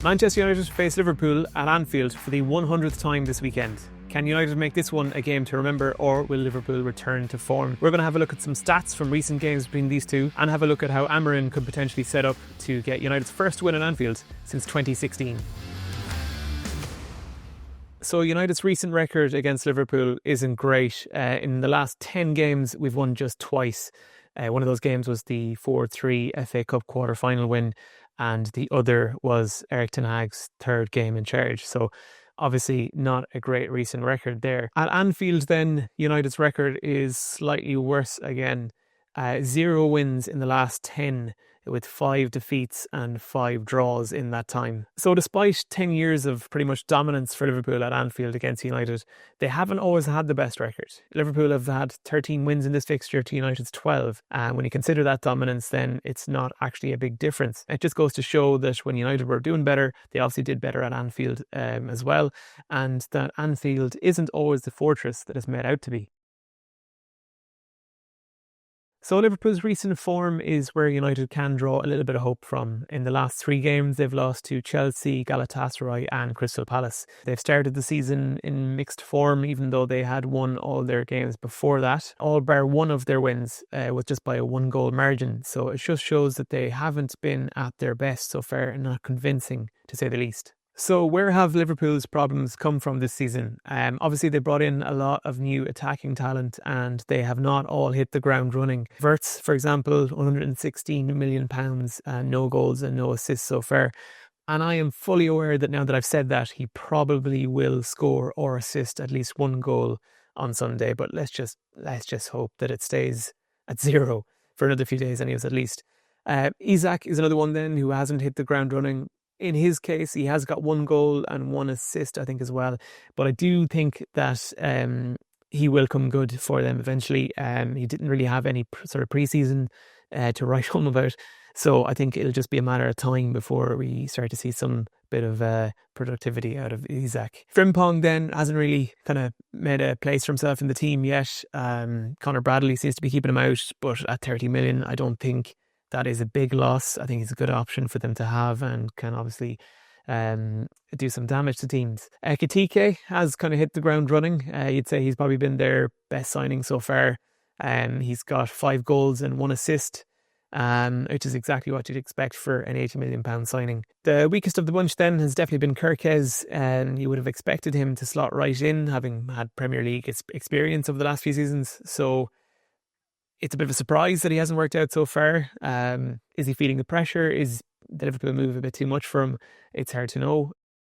Manchester United face Liverpool at Anfield for the 100th time this weekend. Can United make this one a game to remember, or will Liverpool return to form? We're going to have a look at some stats from recent games between these two and have a look at how Amorim could potentially set up to get United's first win at Anfield since 2016. So United's recent record against Liverpool isn't great. In the last 10 games, we've won just twice. One of those games was the 4-3 FA Cup quarter-final win, and the other was Erik ten Hag's third game in charge. So obviously not a great recent record there. At Anfield then, United's record is slightly worse again. 0 wins in the last 10, with 5 defeats and 5 draws in that time. So despite 10 years of pretty much dominance for Liverpool at Anfield against United, they haven't always had the best record. Liverpool have had 13 wins in this fixture to United's 12. And when you consider that dominance, then it's not actually a big difference. It just goes to show that when United were doing better, they obviously did better at Anfield as well. And that Anfield isn't always the fortress that it's made out to be. So Liverpool's recent form is where United can draw a little bit of hope from. In the last 3 games, they've lost to Chelsea, Galatasaray and Crystal Palace. They've started the season in mixed form, even though they had won all their games before that. All bar one of their wins was just by a 1-goal margin. So it just shows that they haven't been at their best so far, and not convincing, to say the least. So where have Liverpool's problems come from this season? Obviously, they brought in a lot of new attacking talent and they have not all hit the ground running. Wirtz, for example, £116 million, no goals and no assists so far. And I am fully aware that now that I've said that, he probably will score or assist at least 1 goal on Sunday. But let's just hope that it stays at 0 for another few days anyways, at least. Isak is another one then who hasn't hit the ground running. In his case, he has got 1 goal and 1 assist, I think, as well. But I do think that he will come good for them eventually. He didn't really have any sort of pre-season to write home about. So I think it'll just be a matter of time before we start to see some bit of productivity out of Isak. Frimpong then hasn't really kind of made a place for himself in the team yet. Conor Bradley seems to be keeping him out, but at 30 million, I don't think that is a big loss. I think it's a good option for them to have and can obviously do some damage to teams. Ekitike has kind of hit the ground running. You'd say he's probably been their best signing so far. He's got 5 goals and 1 assist, which is exactly what you'd expect for an £80 million signing. The weakest of the bunch then has definitely been Kerkez, and you would have expected him to slot right in, having had Premier League experience over the last few seasons. So it's a bit of a surprise that he hasn't worked out so far. Is he feeling the pressure? Is the Liverpool move a bit too much for him? It's hard to know.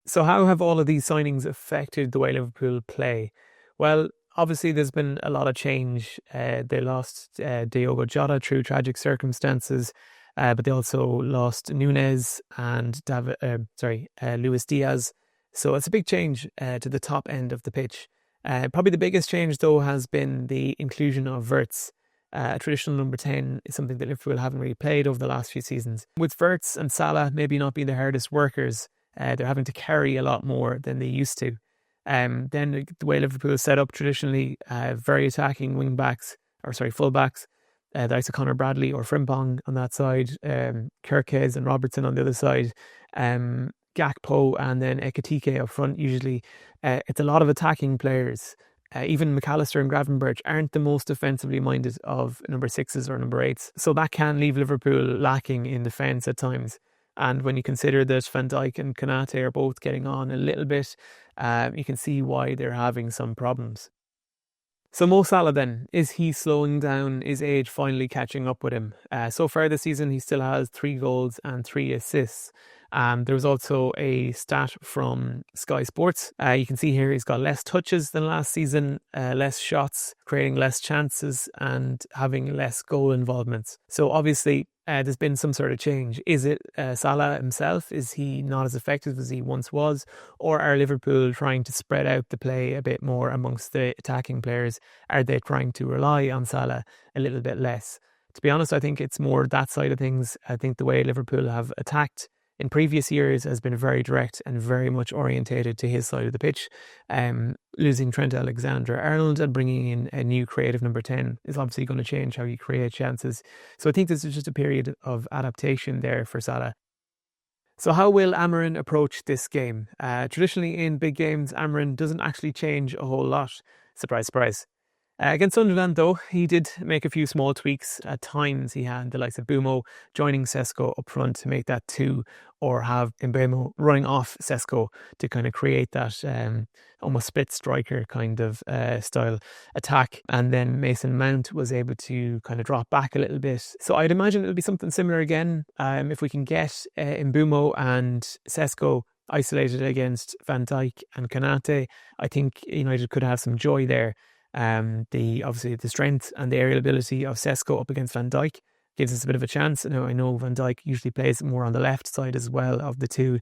So how have all of these signings affected the way Liverpool play? Well, obviously there's been a lot of change. They lost Diogo Jota through tragic circumstances, but they also lost Nunes and Luis Diaz. So it's a big change to the top end of the pitch. Probably the biggest change, though, has been the inclusion of Wirtz. A traditional number 10 is something that Liverpool haven't really played over the last few seasons. With Wirtz and Salah maybe not being the hardest workers, they're having to carry a lot more than they used to. Then the way Liverpool is set up traditionally, very attacking fullbacks, the likes of Conor Bradley or Frimpong on that side, Kerkez and Robertson on the other side, Gakpo and then Ekitike up front usually. It's a lot of attacking players. Even McAllister and Gravenberch aren't the most defensively minded of number 6s or number 8s. So that can leave Liverpool lacking in defence at times. And when you consider that Van Dijk and Konate are both getting on a little bit, you can see why they're having some problems. So Mo Salah then, is he slowing down? Is age finally catching up with him? So far this season, he still has 3 goals and 3 assists. There was also a stat from Sky Sports. You can see here he's got less touches than last season, less shots, creating less chances and having less goal involvements. So obviously there's been some sort of change. Is it Salah himself? Is he not as effective as he once was? Or are Liverpool trying to spread out the play a bit more amongst the attacking players? Are they trying to rely on Salah a little bit less? To be honest, I think it's more that side of things. I think the way Liverpool have attacked in previous years has been very direct and very much orientated to his side of the pitch. Losing Trent Alexander-Arnold and bringing in a new creative number 10 is obviously going to change how you create chances. So I think this is just a period of adaptation there for Salah. So how will Amorim approach this game? Traditionally in big games, Amorim doesn't actually change a whole lot. Surprise, surprise. Against Sunderland, though, he did make a few small tweaks. At times, he had the likes of Mbeumo joining Sesko up front to make that two, or have Mbeumo running off Sesko to kind of create that almost split striker kind of style attack. And then Mason Mount was able to kind of drop back a little bit. So I'd imagine it'll be something similar again. If we can get Mbeumo and Sesko isolated against Van Dijk and Konate, I think United could have some joy there. Obviously the strength and the aerial ability of Sesko up against Van Dijk gives us a bit of a chance. Now I know Van Dijk usually plays more on the left side as well of the two,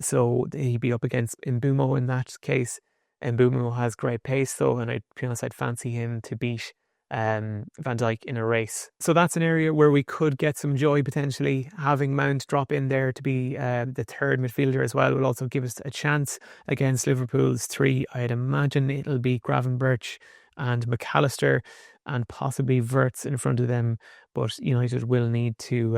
so he'd be up against Mbeumo in that case. Mbeumo has great pace though, and to be honest, I'd fancy him to beat Van Dijk in a race. So that's an area where we could get some joy potentially. Having Mount drop in there to be the third midfielder as well will also give us a chance against Liverpool's three. I'd imagine it'll be Gravenberch and McAllister and possibly Wirtz in front of them, but United will need to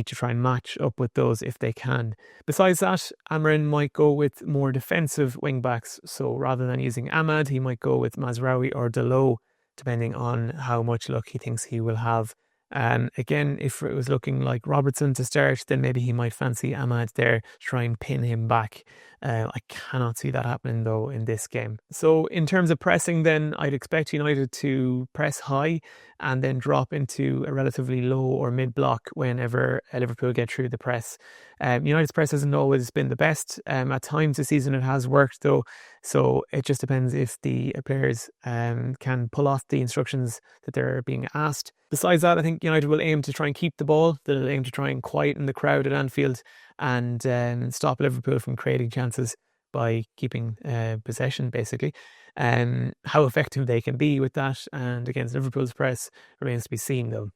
try and match up with those if they can. Besides that, Amorim might go with more defensive wing backs. So rather than using Ahmad, he might go with Mazraoui or Dalot, depending on how much luck he thinks he will have. Again, if it was looking like Robertson to start, then maybe he might fancy Ahmad there, try and pin him back. I cannot see that happening though in this game. So in terms of pressing then, I'd expect United to press high and then drop into a relatively low or mid block whenever Liverpool get through the press. United's press hasn't always been the best. At times this season it has worked though, so it just depends if the players can pull off the instructions that they're being asked. Besides that, I think United will aim to try and keep the ball. They'll aim to try and quieten the crowd at Anfield and stop Liverpool from creating chances by keeping possession, basically. How effective they can be with that and against Liverpool's press remains to be seen, though.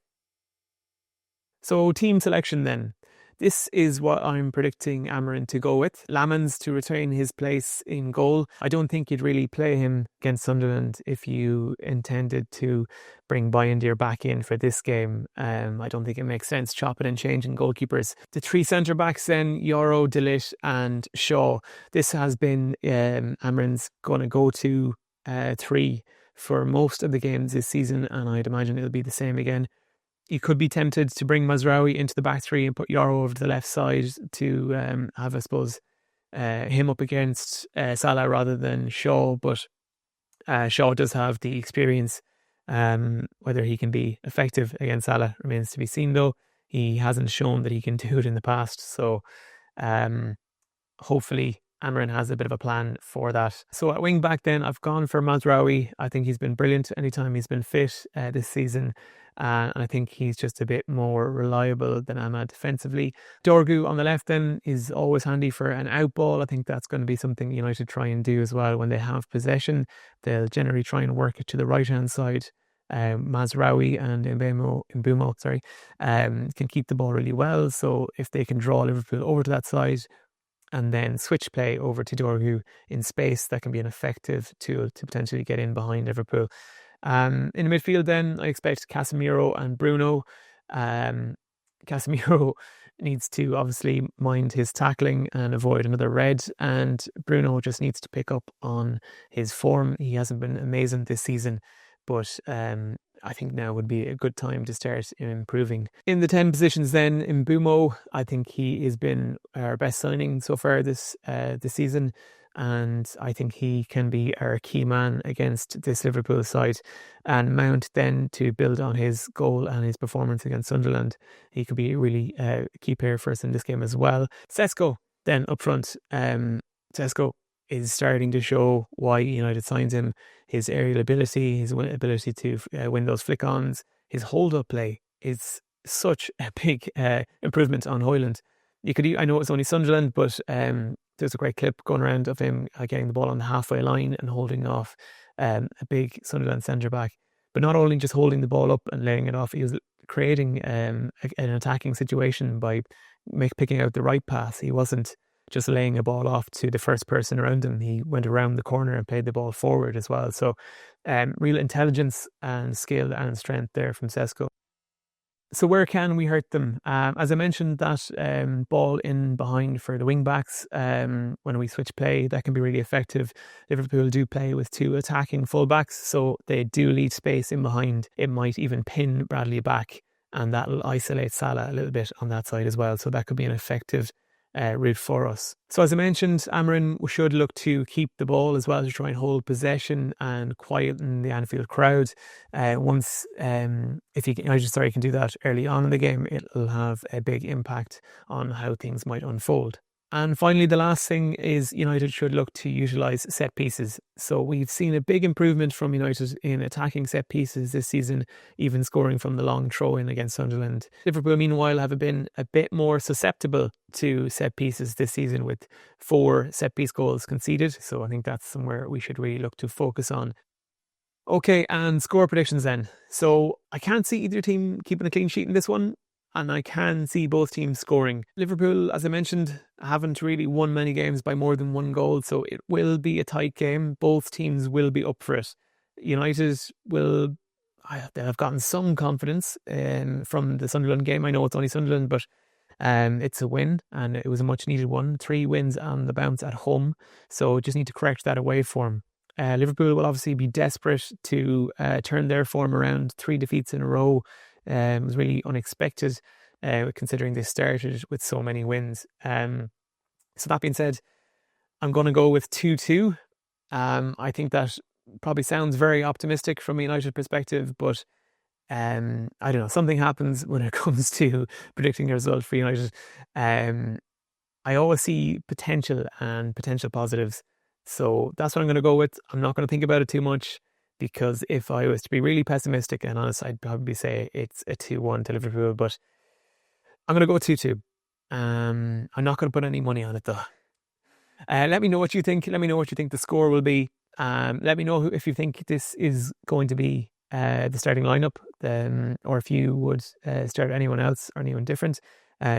So team selection then. This is what I'm predicting Amorim to go with. Lammens to retain his place in goal. I don't think you'd really play him against Sunderland if you intended to bring Bayindir back in for this game. I don't think it makes sense chopping and changing goalkeepers. The three centre-backs then, Yoro, De Ligt and Shaw. This has been Amorim's going to go to three for most of the games this season, and I'd imagine it'll be the same again. You could be tempted to bring Mazraoui into the back three and put Yoro over to the left side to have, I suppose, him up against Salah rather than Shaw. But Shaw does have the experience. Whether he can be effective against Salah remains to be seen, though. He hasn't shown that he can do it in the past. So hopefully Amorim has a bit of a plan for that. So at wing back then, I've gone for Mazraoui. I think he's been brilliant anytime he's been fit this season. And I think he's just a bit more reliable than Ahmad defensively. Dorgu on the left then is always handy for an out ball. I think that's going to be something United try and do as well. When they have possession, they'll generally try and work it to the right hand side. Mazraoui and Mbeumo can keep the ball really well. So if they can draw Liverpool over to that side and then switch play over to Dorgu in space, that can be an effective tool to potentially get in behind Liverpool. In the midfield then, I expect Casemiro and Bruno. Casemiro needs to obviously mind his tackling and avoid another red, and Bruno just needs to pick up on his form. He hasn't been amazing this season, but I think now would be a good time to start improving. In the 10 positions then, Mbeumo, I think he has been our best signing so far this season, and I think he can be our key man against this Liverpool side. And Mount then, to build on his goal and his performance against Sunderland, he could be really a key player for us in this game as well. Sesko then up front. Sesko is starting to show why United signs him. His aerial ability, his ability to win those flick-ons, his hold-up play is such a big improvement on Højlund. I know it's only Sunderland, but there's a great clip going around of him getting the ball on the halfway line and holding off a big Sunderland centre-back. But not only just holding the ball up and laying it off, he was creating an attacking situation by picking out the right pass. He wasn't just laying a ball off to the first person around him. He went around the corner and played the ball forward as well. So real intelligence and skill and strength there from Sesko. So where can we hurt them? As I mentioned, that ball in behind for the wing backs, when we switch play, that can be really effective. Liverpool do play with 2 attacking fullbacks, so they do leave space in behind. It might even pin Bradley back, and that'll isolate Salah a little bit on that side as well. So that could be an effective route for us. So as I mentioned, Amorim should look to keep the ball as well, to try and hold possession and quieten the Anfield crowd. Once if he can do that early on in the game, it'll have a big impact on how things might unfold. And finally, the last thing is United should look to utilise set pieces. So we've seen a big improvement from United in attacking set pieces this season, even scoring from the long throw-in against Sunderland. Liverpool, meanwhile, have been a bit more susceptible to set pieces this season, with 4 set-piece goals conceded. So I think that's somewhere we should really look to focus on. Okay, and score predictions then. So I can't see either team keeping a clean sheet in this one, and I can see both teams scoring. Liverpool, as I mentioned, haven't really won many games by more than 1 goal, so it will be a tight game. Both teams will be up for it. United they'll have gotten some confidence from the Sunderland game. I know it's only Sunderland, but it's a win, and it was a much needed one. 3 wins on the bounce at home, so just need to correct that away form. Liverpool will obviously be desperate to turn their form around. 3 defeats in a row. It was really unexpected, considering they started with so many wins. So that being said, I'm going to go with 2-2. I think that probably sounds very optimistic from a United perspective, but I don't know, something happens when it comes to predicting a result for United. I always see potential and potential positives, so that's what I'm going to go with. I'm not going to think about it too much, because if I was to be really pessimistic and honest, I'd probably say it's a 2-1 to Liverpool, but I'm going to go 2-2. I'm not going to put any money on it though. Let me know what you think. Let me know what you think the score will be. Let me know if you think this is going to be the starting lineup, or if you would start anyone else or anyone different.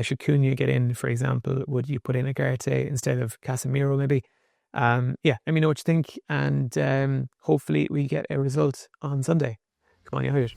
Should Cunha get in, for example? Would you put in Ugarte instead of Casemiro maybe? Let me know what you think, and hopefully we get a result on Sunday. Come on, United.